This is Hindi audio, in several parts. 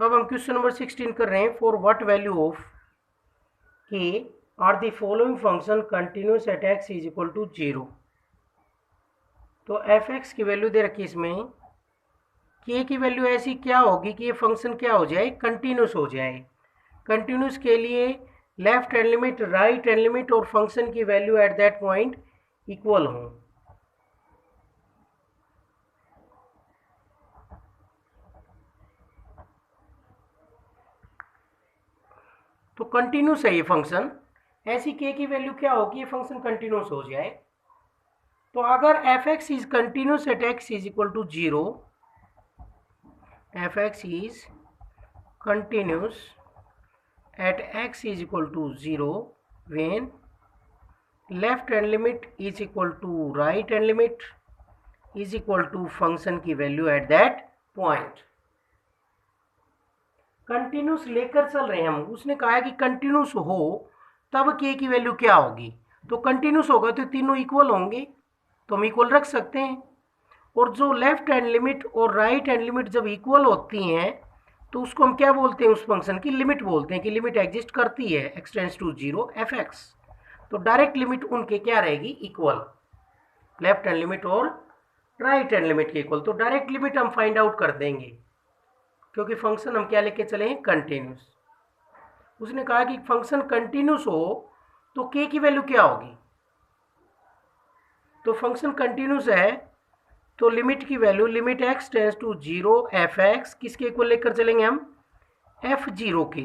अब हम क्वेश्चन नंबर 16 कर रहे हैं। For what value of k are the following function continuous at x is equal to 0। तो एफ एक्स की वैल्यू दे रखी है इसमें, के की वैल्यू ऐसी क्या होगी कि ये फंक्शन क्या हो जाए, कंटिन्यूस हो जाए। कंटिन्यूस के लिए left hand limit, right hand limit और फंक्शन की value at that point equal हो। तो कंटिन्यूस है ये फंक्शन, ऐसी के की वैल्यू क्या होगी, ये फंक्शन कंटिन्यूस हो जाए। तो अगर f x is continuous at x is equal to 0, f x is continuous at x is equal to 0 when left hand limit is equal to right hand limit is equal to function की value at that point। Continuous लेकर चल रहे हैं हम, उसने कहा है कि कंटिन्यूस हो तब के की वैल्यू क्या होगी। तो कंटिन्यूस होगा तो तीनों इक्वल होंगे, तो हम इक्वल रख सकते हैं। और जो लेफ्ट हैंड लिमिट और राइट हैंड लिमिट जब इक्वल होती हैं तो उसको हम क्या बोलते हैं, उस फंक्शन की लिमिट बोलते हैं कि लिमिट एग्जिस्ट करती है x tends to 0 f x. तो डायरेक्ट लिमिट उनके क्या रहेगी, इक्वल, लेफ्ट हैंड लिमिट और राइट हैंड लिमिट के इक्वल। तो डायरेक्ट लिमिट हम फाइंड आउट कर देंगे क्योंकि फंक्शन हम क्या लेके चले हैं, कंटिन्यूस। उसने कहा कि फंक्शन कंटिन्यूस हो तो k की वैल्यू क्या होगी। तो फंक्शन कंटिन्यूस है तो लिमिट की value limit x tends to 0 f x किसके इक्वल लेकर चलेंगे हम, f0 के,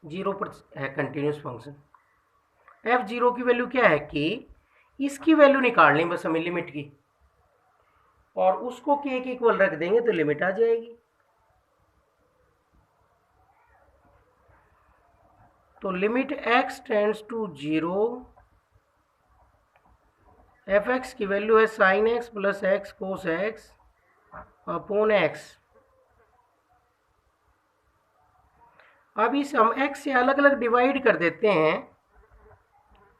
0 पर है कंटिन्यूस फंक्शन। f0 की वैल्यू क्या है, k, इसकी वैल्यू निकालनी बस हमें लिमिट की, और उसको k के इक्वल रख देंगे तो लिमिट आ जाएगी। तो limit x tends to 0 f x की वैल्यू है sine x plus x cos x upon x. अब इस हम x से अलग अलग डिवाइड कर देते हैं,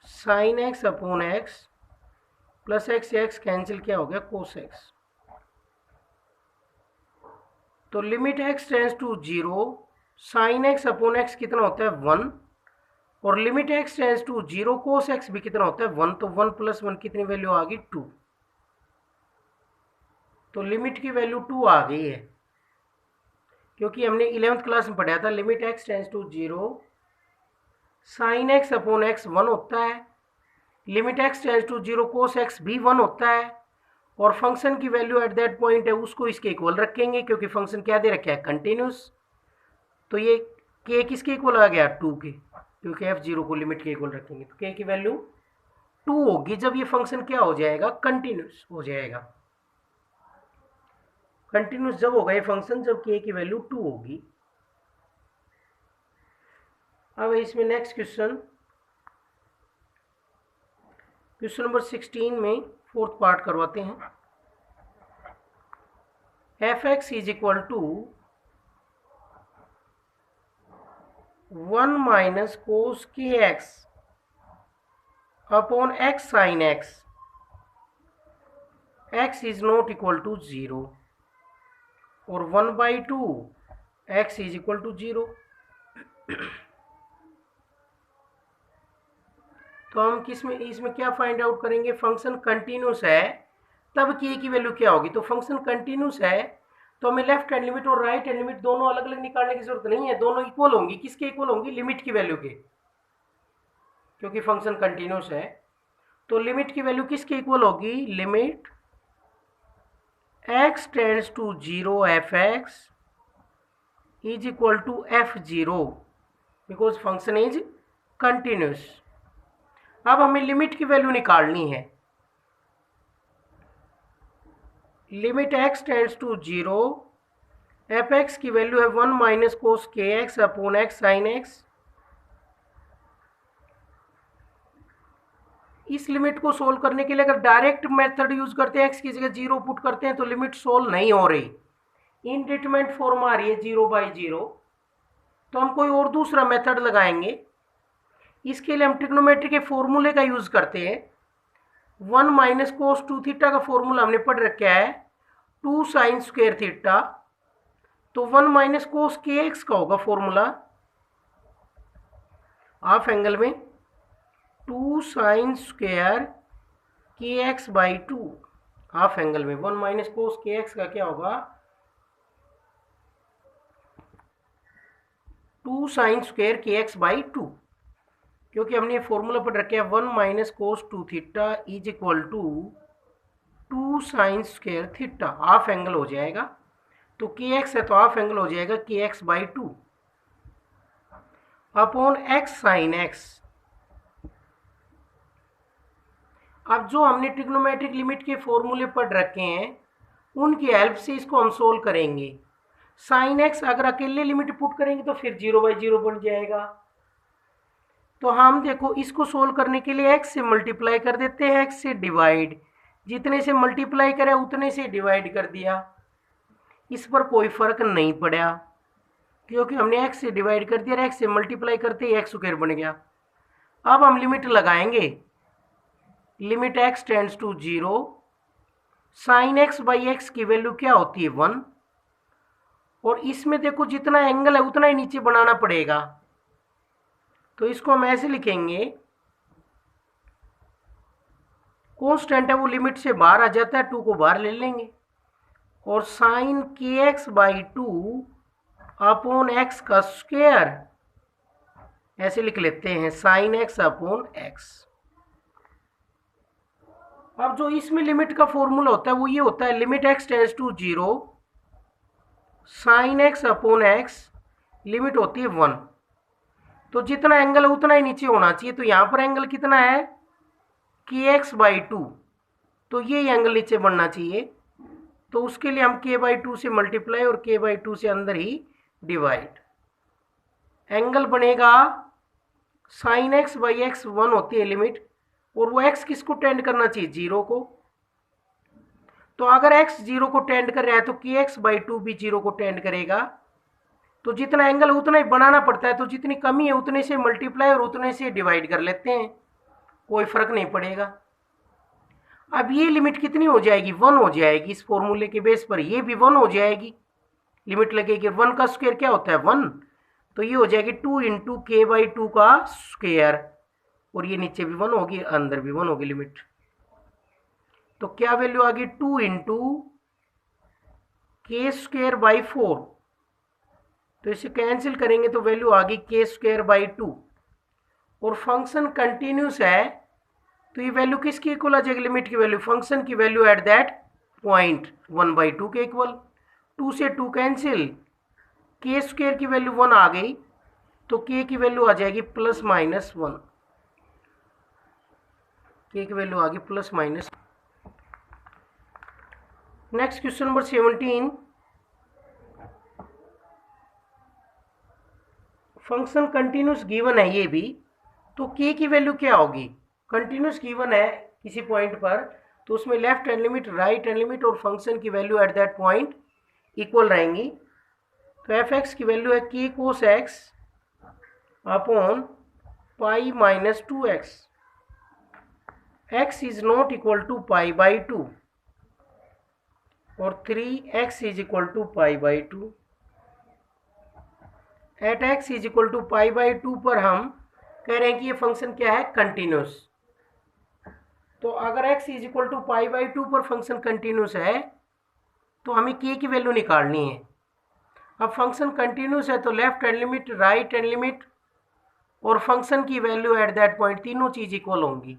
sine x upon x plus x से एक्स कैंसिल, क्या हो गया, कोस एक्स। तो limit x tends to 0 sine x upon x कितना होता है, 1, और limit x tends to 0 cos x भी कितना होता है, 1। तो 1 प्लस 1 कितनी वैल्यू आ गई, 2। तो लिमिट की वैल्यू 2 आ गई है क्योंकि हमने 11th क्लास में पढ़ा था limit x tends to 0 sine x upon x 1 होता है, limit x tends to 0 cos x भी 1 होता है, और फंक्शन की वैल्यू एट दैट पॉइंट है उसको इसके इक्वल रखेंगे क्योंकि फंक्शन क्या दे रखा है, कंटिन्यूस। तो ये k किसके इक्वल आ गया, 2 के, क्योंकि f0 को लिमिट के इक्वल रखेंगे तो k की वैल्यू 2 होगी जब ये फंक्शन क्या हो जाएगा, कंटिन्यूस हो जाएगा। कंटिन्यूस जब होगा ये फंक्शन जब k की वैल्यू 2 होगी। अब इसमें नेक्स्ट क्वेश्चन, क्वेश्चन नंबर 16 में फोर्थ पार्ट करवाते हैं। F x is equal to 1 minus cos के x upon x sine x, x is not equal to 0, और 1/2 एक्स इज इक्वल टू 0। तो हम किसमें, इसमें क्या फाइंड आउट करेंगे, फंक्शन कंटिन्यूस है तब k की वैल्यू क्या होगी। तो फंक्शन कंटिन्यूस है तो हमें लेफ्ट हैंड लिमिट और राइट हैंड लिमिट दोनों अलग अलग निकालने की जरूरत नहीं है, दोनों इक्वल होंगी। किसके इक्वल होंगी, लिमिट की वैल्यू के, क्योंकि फंक्शन कंटिन्यूस है। तो लिमिट की वैल्यू किसके इक्वल होगी, limit x tends to 0 f x is equal to f0 because function is continuous. अब हमें लिमिट की वैल्यू निकालनी है, limit x tends to 0 f x की वैल्यू है 1 माइनस कोस के x upon x sine x. इस लिमिट को सोल्व करने के लिए अगर डायरेक्ट मेथड यूज करते हैं, x की जगह 0 पुट करते हैं तो लिमिट सोल्व नहीं हो रही, इनडिटरमिनेट फॉर्म आ रही है 0/0। तो हम कोई और दूसरा मेथड लगाएंगे। इसके लिए हम ट्रिग्नोमेट्री के फॉर्मूले का यूज करते हैं। 1 माइनस कोस 2 थीटा का फॉर्मूला हमने पढ़ रखा है, 2 साइन स्क्वायर थीटा तो 1 माइनस कोस के एक्स का होगा फॉर्मूला हाफ एंगल में 2 sine square k x by 2 half angle में 1 माइनस कोस के एक्स का क्या होगा 2 sine square k x by 2, क्योंकि हमने फॉर्मूला पढ़ रखे हैं 1 minus cos 2 theta is equal to 2 sine square theta, half angle हो जाएगा। तो के एक्स है तो हाफ एंगल हो जाएगा के x by 2 upon x sine x. अब जो हमने ट्रिग्नोमेट्रिक लिमिट के फॉर्मूले पढ़ रखे हैं उनकी हेल्प से इसको हम सोल्व करेंगे। साइन एक्स अगर अकेले लिमिट पुट करेंगे तो फिर 0/0 बन जाएगा। तो हम देखो इसको सोल्व करने के लिए x से मल्टीप्लाई कर देते हैं, x से डिवाइड, जितने से मल्टीप्लाई करें उतने से डिवाइड कर दिया। इस पर कोई फर्क नहीं पड़ा क्योंकि हमने x से डिवाइड कर दिया, x से मल्टीप्लाई करते ही एक्स स्क्वायर बन गया। अब हम लिमिट लगाएंगे, limit x tends to 0, sine x by x की वैल्यू क्या होती है 1, और इसमें देखो जितना एंगल है उतना ही नीचे बनाना पड़ेगा। तो इसको हम ऐसे लिखेंगे, कांस्टेंट है वो लिमिट से बाहर आ जाता है, 2 को बाहर ले लेंगे, और साइन के एक्स बाई 2 अपॉन एक्स का स्क्वायर ऐसे लिख लेते हैं, साइन एक्स अपॉन एक्स। अब जो इसमें लिमिट का फॉर्मूला होता है वो ये होता है, limit x tends to 0, sine x upon x, limit होती है 1। तो जितना एंगल है उतना ही नीचे होना चाहिए। तो यहाँ पर एंगल कितना है के एक्स बाई 2, तो ये एंगल नीचे बनना चाहिए। तो उसके लिए हम के बाई 2 से मल्टीप्लाई और के बाई 2 से अंदर ही डिवाइड, एंगल बनेगा साइन एक्स बाई एक्स 1 होती है लिमिट, और वो एक्स किसको टेंड करना चाहिए 0 को। तो अगर एक्स 0 को टेंड कर रहा है तो के एक्स बाई 2 भी 0 को टेंड करेगा। तो जितना एंगल उतना ही बनाना पड़ता है, तो जितनी कमी है उतने से मल्टीप्लाई और उतने से डिवाइड कर लेते हैं, कोई फर्क नहीं पड़ेगा। अब ये लिमिट कितनी हो जाएगी 1 हो जाएगी, इस फॉर्मूले के बेस पर ये भी 1 हो जाएगी, लिमिट लगेगी। 1 का स्क्वायर क्या होता है 1, तो ये हो जाएगी 2 इंटू के बाई 2 का स्क्वायर, और ये नीचे भी 1 होगी अंदर भी 1 होगी लिमिट। तो क्या वैल्यू आ गई 2 इंटू के स्क्वायर बाई 4, तो इसे कैंसिल करेंगे तो वैल्यू आ गई के स्क्वायर बाई 2, और फंक्शन कंटिन्यूस है तो ये वैल्यू किसकी इक्वल आ जाएगी, लिमिट की वैल्यू, फंक्शन की वैल्यू एट दैट पॉइंट 1/2 के इक्वल। 2 से 2 कैंसिल, के स्क्वायर की वैल्यू 1 आ गई तो के की वैल्यू आ जाएगी प्लस माइनस 1, के की वैल्यू आ गई plus minus. Next question number 17, function continuous given है ये भी, तो के की वैल्यू क्या होगी, कंटिन्यूस गिवन है किसी पॉइंट पर, तो उसमें left hand limit right hand limit और फंक्शन की value at that point equal रहेंगी। तो एफ एक्स की वैल्यू है k cos x upon pi minus 2x, x is not equal to pi by 2, और 3x is equal to pi by 2। At x is equal to pi by 2 पर हम कह रहे हैं कि ये फंक्शन क्या है कंटिन्यूस। तो अगर x is equal to pi by 2 पर फंक्शन कंटिन्यूस है तो हमें k की वैल्यू निकालनी है। अब फंक्शन कंटिन्यूस है तो left hand limit right hand limit और फंक्शन की वैल्यू एट दैट पॉइंट तीनों चीज इक्वल होंगी।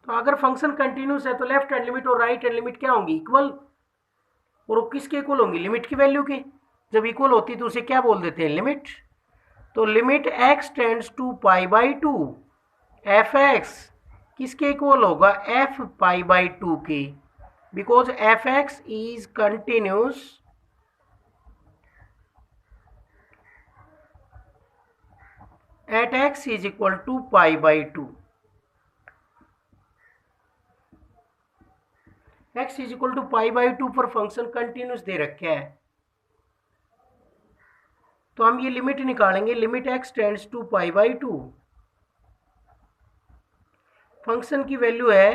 तो अगर फंक्शन कंटिन्यूस है तो लेफ्ट हैंड लिमिट और राइट हैंड लिमिट क्या होंगी इक्वल, और वो किसके इक्वल होंगी लिमिट की वैल्यू के। जब इक्वल होती है तो उसे क्या बोल देते हैं लिमिट। तो limit x tends to pi by 2, f x किसके इक्वल होगा एफ पाई बाई 2 के, because f x is continuous at x is equal to pi by 2। x is equal to pi by 2 पर फंक्शन कंटिन्यूस दे रखा है, तो हम ये लिमिट निकालेंगे, limit x tends to pi by 2, function की वैल्यू है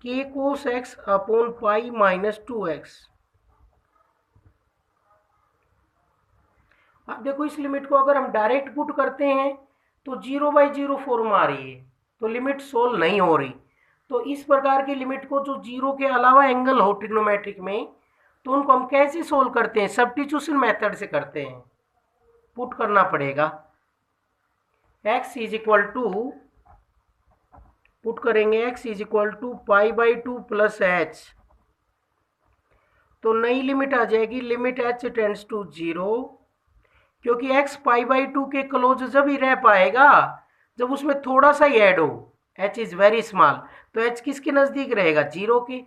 k cos x upon pi minus 2x, अब देखो इस लिमिट को अगर हम डायरेक्ट पुट करते हैं तो 0/0 फॉर्म आ रही है, तो लिमिट सोल्व नहीं हो रही। तो इस प्रकार की लिमिट को जो जीरो के अलावा एंगल हो ट्रिग्नोमेट्रिक में, तो उनको हम कैसे सोल्व करते हैं? सब्स्टिट्यूशन मेथड से करते हैं। पुट करना पड़ेगा x is equal to, put करेंगे x is equal to π/2 plus h, तो नई लिमिट आ जाएगी लिमिट h टेंड्स टू 0, क्योंकि x π/2 के क्लोज जब ही रह पाएगा जब उसमें थोड़ा सा ही ऐड हो, h इज वेरी स्मॉल, तो h किसके नज़दीक रहेगा? 0 के।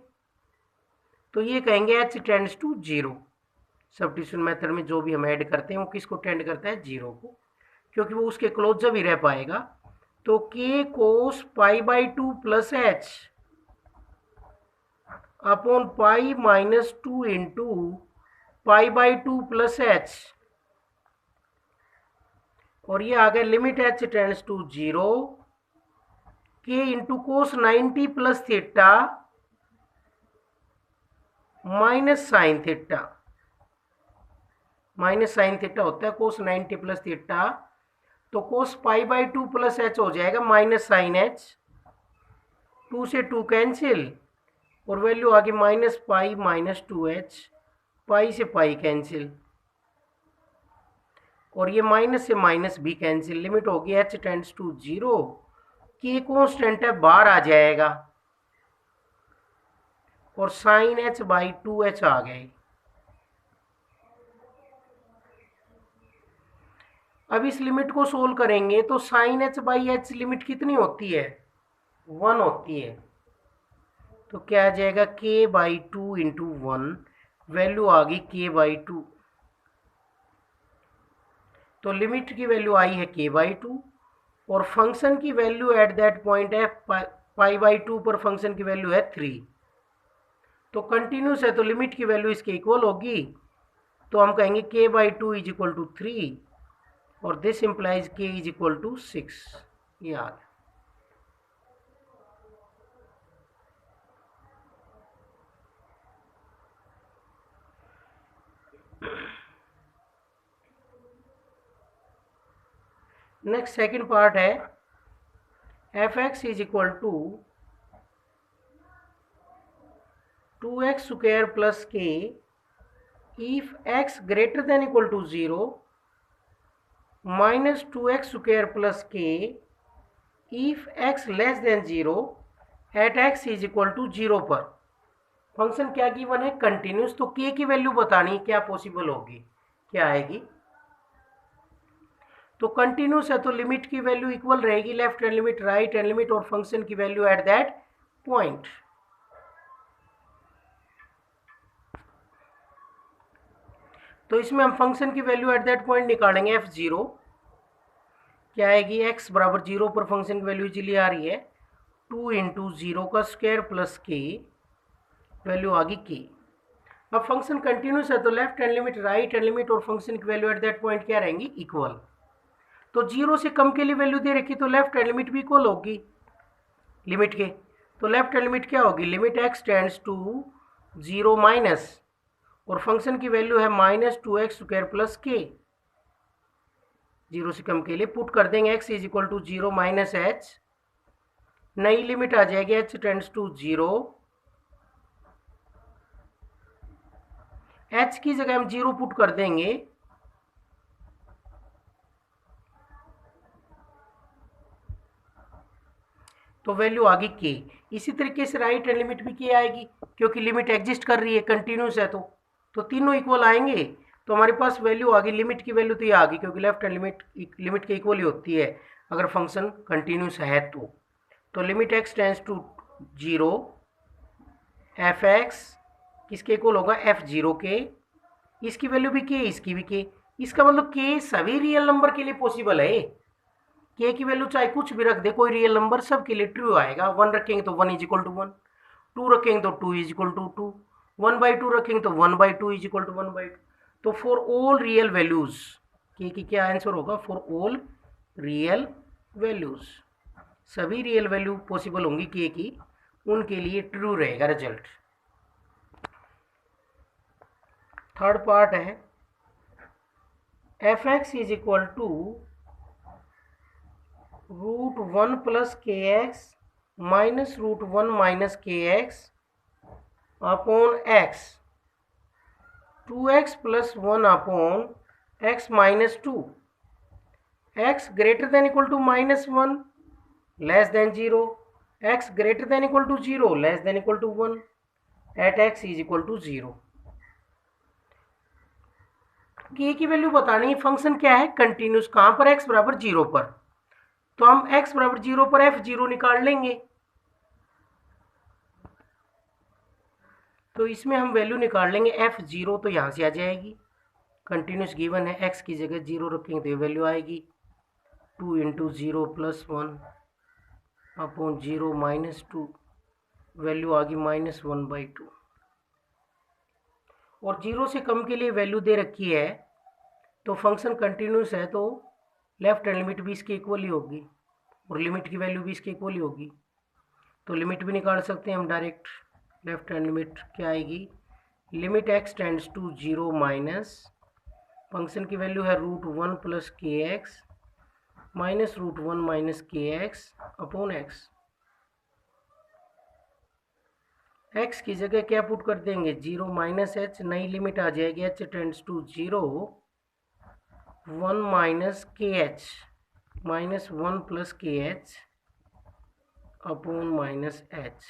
तो ये कहेंगे h tends to 0। Substitution method में जो भी हम ऐड करते हैं वो किसको टेंड करता है? 0 को, क्योंकि वो उसके क्लोज जब ही रह पाएगा। तो k cos π/2 plus h upon π-2 into π/2 plus h, और ये आ गया limit h tends to 0, k into cos 90 plus theta minus sine theta, minus sine theta होता है कोस 90 प्लस थीटा, तो कोस π/2 प्लस h हो जाएगा माइनस साइन h, 2 से 2 कैंसिल, और वैल्यू आ गई माइनस पाई माइनस 2h, पाई से पाई कैंसिल, और ये माइनस से माइनस भी कैंसिल, लिमिट होगी h टेंड्स टू 0, के कॉन्स्टेंट है बाहर आ जाएगा, और साइन h/2h आ गए। अब इस लिमिट को सोल्व करेंगे तो साइन h/h लिमिट कितनी होती है? 1 होती है। तो क्या आ जाएगा? k/2 इंटू 1, वैल्यू आ गई k/2, तो लिमिट की वैल्यू आई है k/2, और फंक्शन की वैल्यू एट दैट पॉइंट है π/2 पर फंक्शन की वैल्यू है 3, तो कंटिन्यूस है तो लिमिट की वैल्यू इसके इक्वल होगी, तो हम कहेंगे k/2 इज इक्वल टू 3, और this implies k is equal to 6। ये आ गया। नेक्स्ट सेकंड पार्ट है f(x) is equal to 2x square plus k if x greater than equal to 0 minus 2x square plus k if x less than 0 at x is equal to 0 पर। फंक्शन क्या गिवन है? कंटिन्यूस। तो k की वैल्यू बतानी क्या पॉसिबल होगी, क्या आएगी? तो कंटिन्यूस है तो लिमिट की वैल्यू इक्वल रहेगी left hand limit right hand limit और फंक्शन की वैल्यू एट दैट पॉइंट। तो इसमें हम फंक्शन की वैल्यू एट दैट पॉइंट निकालेंगे f0, क्या आएगी? x बराबर 0 पर फंक्शन की वैल्यू इजीली आ रही है 2 इंटू 0 का स्क्वायर प्लस k, वैल्यू आ गई k। अब फंक्शन कंटिन्यूस है तो left hand limit right hand limit और फंक्शन की वैल्यू एट दैट पॉइंट क्या रहेंगी? इक्वल। तो 0 से कम के लिए वैल्यू दे रखी तो लेफ्ट हैंड लिमिट भी इक्वल होगी लिमिट के। तो लेफ्ट हैंड लिमिट क्या होगी? Limit x tends to 0 minus, और फंक्शन की वैल्यू है minus 2x square plus k। 0 से कम के लिए पुट कर देंगे x is equal to 0 minus h, नई लिमिट आ जाएगी h टेंड्स टू 0, h की जगह हम 0 पुट कर देंगे, तो वैल्यू आ गई k। इसी तरीके से राइट हैंड लिमिट भी k आएगी, क्योंकि लिमिट एग्जिस्ट कर रही है कंटिन्यूस है, तो तीनों इक्वल आएंगे। तो हमारे पास वैल्यू आ गई, लिमिट की वैल्यू तो ये आ गई, क्योंकि लेफ्ट हैंड लिमिट के इक्वल ही होती है अगर फंक्शन कंटिन्यूस है तो limit x tends to 0 f(x) किसके इक्वल होगा? f0 के, इसकी वैल्यू भी k, इसकी भी k। इसका मतलब k सभी रियल नंबर के लिए पॉसिबल है। k की वैल्यू चाहे कुछ भी रख दे, कोई रियल नंबर सब के लिए ट्रू आएगा। 1 रखेंगे तो 1 इज इक्वल टू 1, 2 रखेंगे तो 2 इज इक्वल टू 2, 1/2 रखेंगे तो 1/2 इज इक्वल टू 1/2। तो for all real values k की क्या आंसर होगा? फॉर ऑल रियल वैल्यूज, सभी रियल वैल्यू पॉसिबल होंगी k की, उनके लिए ट्रू रहेगा रिजल्ट। थर्ड पार्ट है f x is equal to √1 plus k x minus √1 minus k x upon x, 2x plus 1 upon x minus 2, x greater than equal to -1 less than 0, x greater than equal to 0 less than equal to 1 at x is equal to 0। K की वैल्यू बतानी है, फंक्शन क्या है कंटिन्यूस, कहां पर x बराबर 0 पर, तो हम x बराबर 0 पर f0 निकाल लेंगे। तो इसमें हम वैल्यू निकाल लेंगे f0, तो यहां से आ जाएगी, कंटिन्यूस गिवन है, x की जगह 0 रखेंगे तो ये वैल्यू आएगी 2 into 0 plus 1 upon 0 minus 2, value आ गई -1/2। और 0 से कम के लिए वैल्यू दे रखी है, तो फंक्शन कंटिन्यूस है तो लेफ्ट हैंड लिमिट भी इसके इक्वल ही होगी और लिमिट की वैल्यू भी इसके इक्वल ही होगी। तो लिमिट भी निकाल सकते हैं हम डायरेक्ट, लेफ्ट हैंड लिमिट क्या आएगी, limit x tends to 0 minus function की वैल्यू है √1 plus k x minus √1 minus k x upon x. x की जगह क्या पुट कर देंगे 0 माइनस h, नई लिमिट आ जाएगी h tends to 0 1 minus k h minus 1 plus k h upon minus h,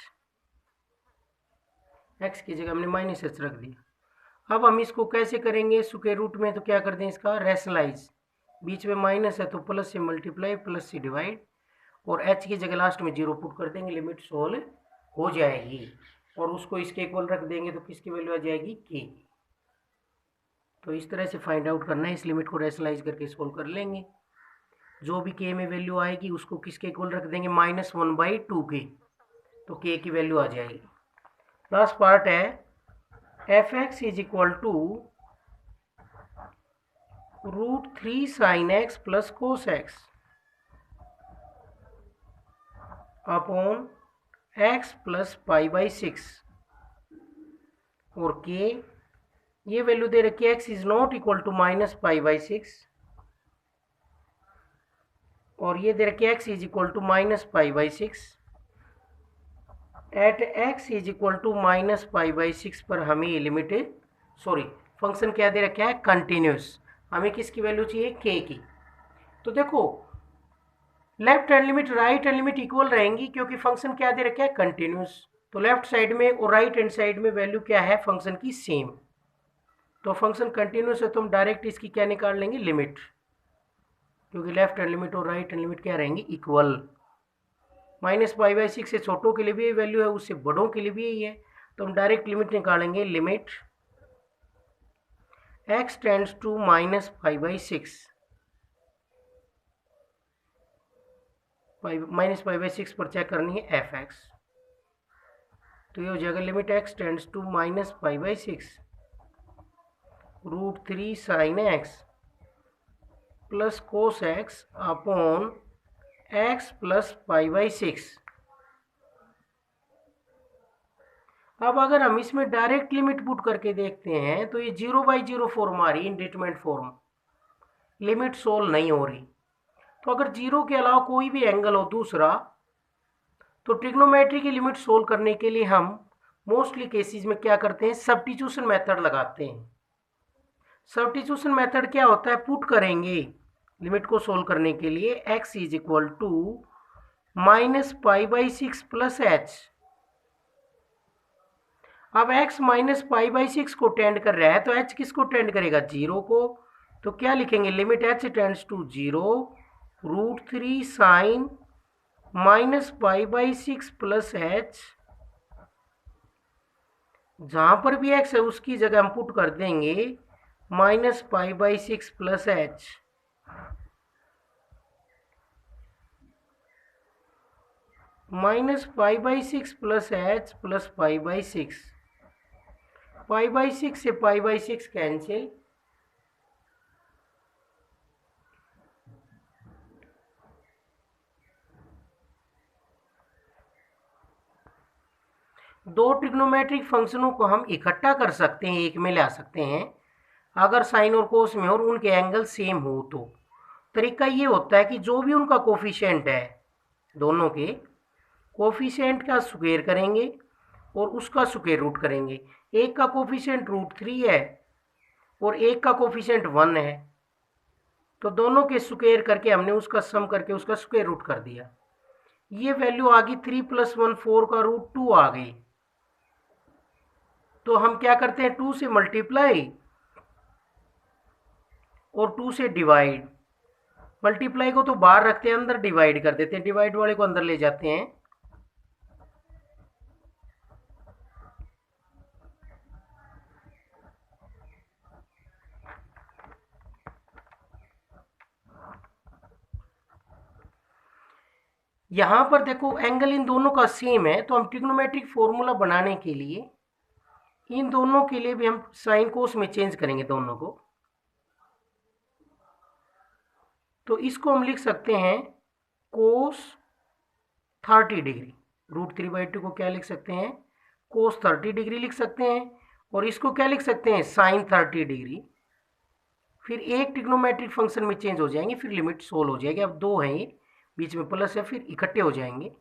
x की जगह हमने माइनस h रख दिया। अब हम इसको कैसे करेंगे, स्क्वायर रूट में तो क्या कर दें इसका रैशनलाइज, बीच में माइनस है तो प्लस से मल्टीप्लाई प्लस से डिवाइड, और h की जगह लास्ट में 0 पुट कर देंगे, लिमिट सोल्व हो जाएगी और उसको इसके इक्वल रख देंगे तो किसकी वैल्यू आ जाएगी k। तो इस तरह से फाइंड आउट करना है, इस लिमिट को रैशनलाइज करके सोल्व कर लेंगे, जो भी k में वैल्यू आएगी उसको किसके इक्वल रख देंगे -1/2 के, तो k की वैल्यू आ जाएगी। लास्ट पार्ट है f x is equal to √3 sin x plus cos x upon x plus π/6, और k ये वैल्यू दे रखी है x is not equal to -π/6, और ये दे रखी है x is equal to -π/6। At x is equal to -π/6 पर हमें ये लिमिट, सॉरी फंक्शन क्या दे रखा है कंटिन्यूस, हमें किसकी वैल्यू चाहिए k की। तो देखो left hand limit right hand limit equal रहेंगी क्योंकि फंक्शन क्या दे रखा है कंटिन्यूस, तो लेफ्ट साइड में और राइट हैंड साइड में वैल्यू क्या है फंक्शन की सेम, तो फंक्शन कंटिन्यूस है तो हम डायरेक्ट इसकी क्या निकाल लेंगे लिमिट, क्योंकि लेफ्ट हैंड लिमिट और राइट हैंड लिमिट क्या रहेंगी इक्वल। -π/6 से छोटों के लिए भी वैल्यू है, उससे बड़ों के लिए भी यही है, तो हम डायरेक्ट लिमिट निकालेंगे, लिमिट x टेंड्स टू -π/6, -π/6 पर चेक करनी है एफ एक्स, तो ये हो जाएगा limit x tends to -π/6 √3 sin x plus cos x upon x plus π/6। अब अगर हम इसमें डायरेक्ट लिमिट पुट करके देखते हैं तो ये 0/0 फॉर्म आ रही है, इंडिटरमिनेट फॉर्म, लिमिट सोल्व नहीं हो रही। तो अगर 0 के अलावा कोई भी एंगल हो दूसरा, तो ट्रिग्नोमेट्री की लिमिट सोल्व करने के लिए हम मोस्टली केसेस में क्या करते हैं सब्स्टिट्यूशन मेथड लगाते हैं। सब्स्टिट्यूशन मेथड क्या होता है, पुट करेंगे लिमिट को सोल्व करने के लिए x is equal to -π/6 plus h। अब x -π/6 को टेंड कर रहा है तो h किसको टेंड करेगा 0 को, तो क्या लिखेंगे limit h tends to 0 √3 sin -π/6 plus h, जहां पर भी x है उसकी जगह हम पुट कर देंगे -π/6 plus h, -π/6 plus h plus π/6, π/6 से π/6 कैंसिल, दो ट्रिग्नोमेट्रिक फंक्शनों को हम इकट्ठा कर सकते हैं, एक में ला सकते हैं। अगर साइन और कोस में और उनके एंगल सेम हो तो तरीका ये होता है कि जो भी उनका कोफिशिएंट है, दोनों के कोफिशिएंट का स्क्वायर करेंगे और उसका स्क्वायर रूट करेंगे। एक का कोफिशिएंट √3 है और एक का कोफिशिएंट 1 है, तो दोनों के स्क्वायर करके हमने उसका सम करके उसका स्क्वायर रूट कर दिया। ये वैल्यू आ गई 3 + 1 4 का √2 आ गई। तो हम क्या करते हैं, 2 से मल्टीप्लाई और 2 से डिवाइड। मल्टीप्लाई को तो बाहर रखते हैं, अंदर डिवाइड कर देते हैं, डिवाइड वाले को अंदर ले जाते हैं। यहां पर देखो एंगल इन दोनों का सेम है, तो हम ट्रिग्नोमेट्रिक फॉर्मूला बनाने के लिए इन दोनों के लिए भी हम साइन कोस में चेंज करेंगे दोनों को। तो इसको हम लिख सकते हैं कोस 30 डिग्री। √3/2 को क्या लिख सकते हैं, कोस 30 डिग्री लिख सकते हैं। और इसको क्या लिख सकते हैं, साइन 30 डिग्री। फिर एक ट्रिग्नोमेट्रिक फंक्शन में चेंज हो जाएंगे, फिर लिमिट सोल्व हो जाएगी। अब दो हैं ये, बीच में प्लस है, फिर इकट्ठे हो जाएंगे।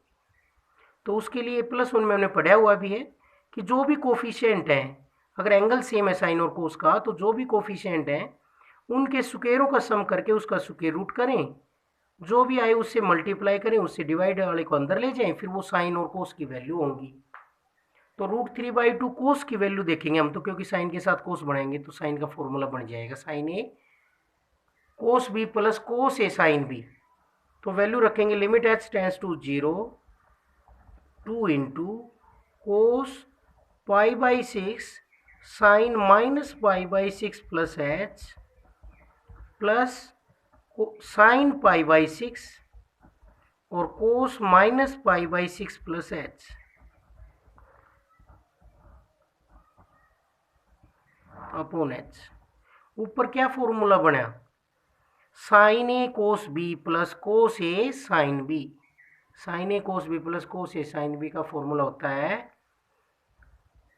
तो उसके लिए +1 में हमने पढ़ा हुआ भी है कि जो भी कोफिशिएंट हैं, अगर एंगल सेम है साइन और कोस का, तो जो भी कोफिशिएंट हैं उनके स्क्वायरों का सम करके उसका स्क्वायर रूट करें, जो भी आए उससे मल्टीप्लाई करें, उससे डिवाइड वाले को अंदर ले जाएं, फिर वो साइन और कोस की वैल्यू होंगी। तो √3/2 कोस की वैल्यू देखेंगे हम, तो क्योंकि साइन के साथ कोस बढ़ाएंगे तो साइन का फॉर्मूला बन जाएगा sine A cos B plus cos A sine B. तो वैल्यू रखेंगे limit h tends to 0 2 into cos π/6 sine -π/6 plus h plus sine π/6 और cos -π/6 plus h upon h। ऊपर क्या फॉर्मूला बना, sine A cos B plus cos A sine B. Sine A cos B plus cos A sine B का फॉर्मूला होता है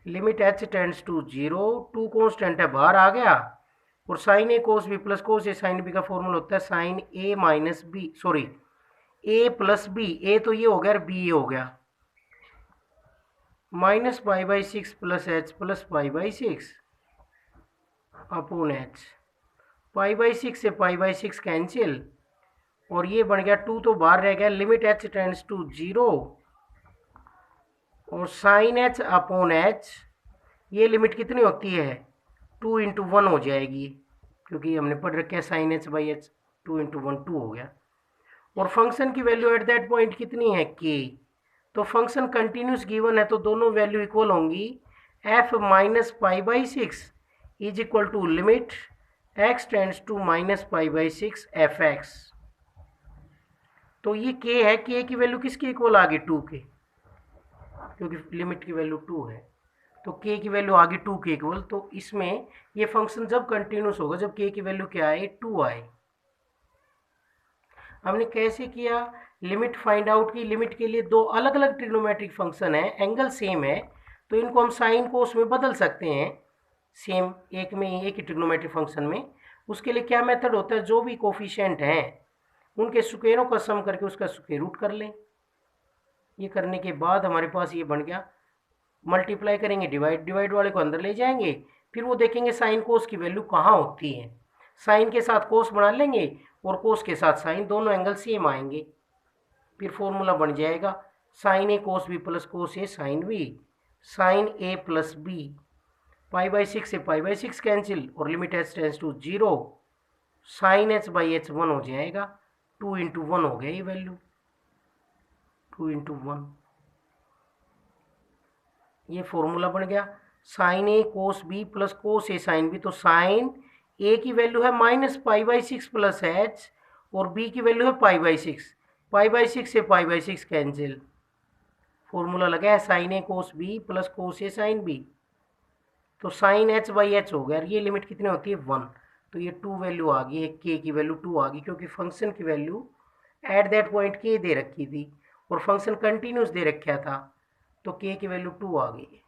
limit h tends to 0 2 constant है बाहर आ गया, और sign A cos B plus cos A sine B का फॉर्मूला होता है साइन ए माइनस बी, सॉरी ए प्लस बी। ए तो ये हो गया और बी ये हो गया, -π/6 plus h plus π/6 upon h। π/6 से π/6 कैंसिल और ये बन गया 2 तो बाहर रह गया, लिमिट h टेंड्स टू 0 और साइन h अपॉन h। ये लिमिट कितनी होती है, 2 × 1 हो जाएगी, क्योंकि हमने पढ़ रखा है साइन h/h 2 × 1 2 हो गया। और फंक्शन की वैल्यू एट दैट पॉइंट कितनी है, k। तो फंक्शन कंटिन्यूस गिवन है तो दोनों वैल्यू इक्वल होंगी। f - π/6 is equal to limit x tends to -π/6 fx। तो ये k है, k की वैल्यू किसके इक्वल आ गई, 2 के, क्योंकि लिमिट की वैल्यू 2 है, तो k की वैल्यू आ गई 2 के इक्वल। तो इसमें ये फंक्शन जब कंटिन्यूस होगा जब k की वैल्यू क्या आए, 2 आए। हमने कैसे किया, लिमिट फाइंड आउट की। लिमिट के लिए दो अलग अलग ट्रिग्नोमेट्रिक फंक्शन है, एंगल सेम है, तो इनको हम साइन कोस में बदल सकते हैं, सेम एक में एक ही ट्रिग्नोमेट्रिक फंक्शन में। उसके लिए क्या मेथड होता है, जो भी कोफिशिएंट हैं उनके स्क्वायरों का सम करके उसका स्क्वायर रूट कर लें। ये करने के बाद हमारे पास ये बन गया, मल्टीप्लाई करेंगे, डिवाइड वाले को अंदर ले जाएंगे, फिर वो देखेंगे साइन कोस की वैल्यू कहाँ होती है। साइन के साथ कोस बना लेंगे और कोस के साथ साइन, दोनों एंगल सेम आएंगे। फिर फॉर्मूला बन जाएगा sine A cos B plus cos A sine B, sine A plus B. π/6 से π/6 कैंसिल और limit h tends to 0, sine h/h 1 हो जाएगा, 2 × 1 हो गया ये वैल्यू, 2 × 1। ये फॉर्मूला बन गया sign A cos B plus cos A sine B. तो साइन ए की वैल्यू है -π/6 प्लस h और बी की वैल्यू है π/6। π/6 से π/6 कैंसिल, फॉर्मूला लगा है sign A cos B plus cos A sine B. तो साइन h/h हो गया, ये लिमिट कितनी होती है, 1। तो ये 2 वैल्यू आ गई, k की वैल्यू 2 आ गई, क्योंकि फंक्शन की value at that point k दे रखी थी और फंक्शन कंटिन्यूस दे रखा था, तो k की वैल्यू 2 आ गई।